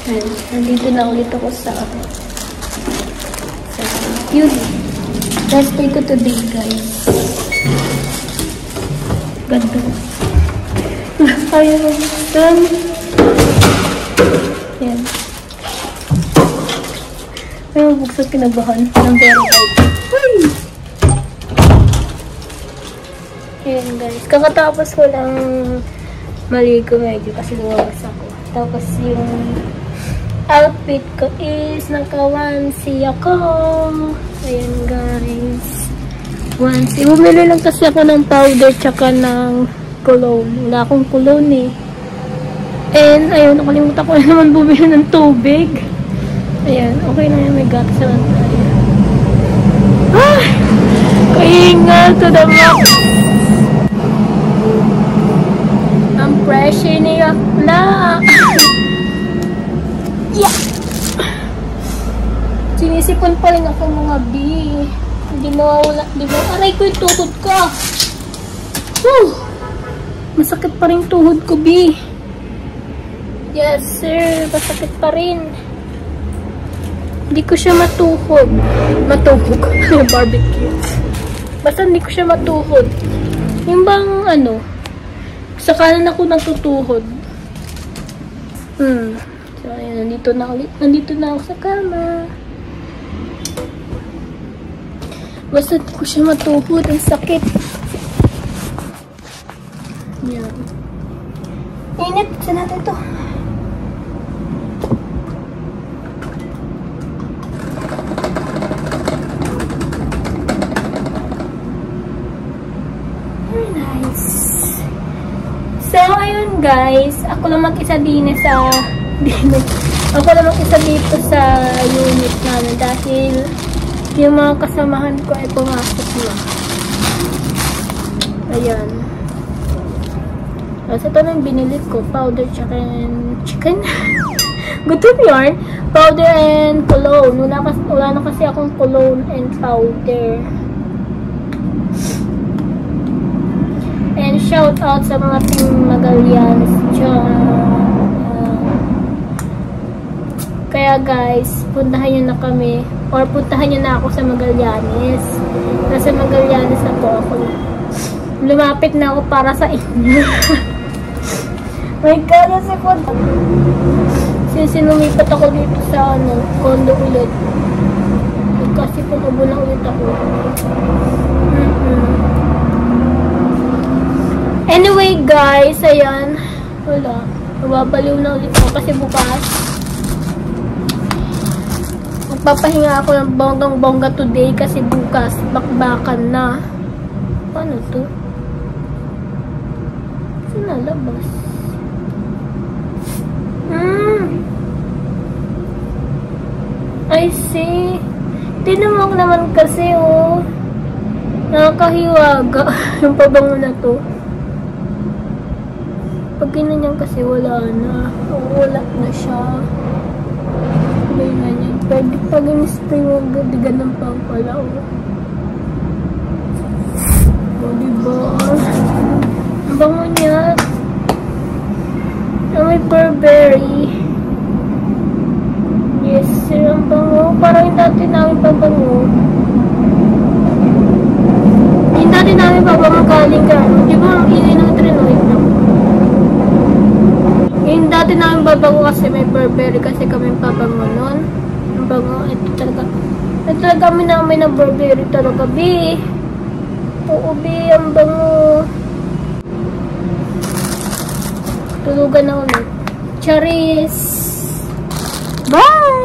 Ayan, nandito na ulit ako sa beauty. Last day ko today, guys. Ganda. Ayaw mo. Ayan. Ayaw mo buksan kinabahan ng pera kahit. Uy! Ayan, guys. Kakatapos ko lang maligo medyo kasi lumawas ako. Tapos yung outfit ko is naka-onesie ako. Ayan, guys. Onesie. Bumili lang kasi ako ng powder tsaka ng cologne. Wala akong cologne eh. And, ayun, nakalimutan ko na naman bumili ng tubig. Ayan, okay na yan. May gatas naman tayo. Ah! Kaingal to the max. Ang fresh niya. La! Yeah! Sinisipon pa rin ako mga B. Hindi mawawala. Di ba? Aray ko yung tuhod ko. Woo! Masakit pa rin tuhod ko, B. Yes, sir. Masakit pa rin. Hindi ko siya matuhod. Matuhod. Barbecue. Basta hindi ko siya matuhod. Yung bang, ano, sa kanan ako natutuhod. So, ayan. Nandito na ulit. Nandito na ako sa kama. Basta hindi ko siya matuhod. Ang sakit. Yan. Init. Saan natin ito? Very nice. So, ayun guys. Ako lang mag-isa din sa... Ako lang mag-isa dito sa unit namin dahil yung mga kasamahan ko ay pumasok na. Ayan. So, ito na yung binili ko. Powder, chicken. Gutom yarn. Powder and cologne. Wala na kasi akong cologne and powder. And shout out sa mga Team Magallanes dyan. Kaya guys, puntahan nyo na kami. Or puntahan nyo na ako sa Magallanes. Nasa Magallanes na po ako. Lumapit na ako para sa inyo. My God, kasi po. Sinumipat ako dito sa condo ulit. Kasi pumubo na ulit ako. Anyway guys, ayan. Wala. Mababaliw na ulit ako kasi bukas. Magpapahinga ako ng bonggang-bongga today kasi bukas bakbakan na. Paano to? Saan nalabas? I see. Tinamang naman kasi, oh. Nakakahiwaga yung pabango na to. Pag ginanyan kasi wala na. Wala na siya. Ganyan. Pwede pag in-spray mo, ganun pa pala, oh. O, diba? Ang bango niya. May Burberry. Yes, sir. Ang bango. Parang yung dati namin pabango. Yung dati namin pabango galing ka. Di ba ang ingay ng trenoid na? Yung dati namin pabango kasi may Burberry kasi kami pabango nun. Ang bango. Ito talaga. Ito talaga kami namin na Burberry talaga. B. Oo, B. Ang bango. Tulugan na ulit. Charis! Bye!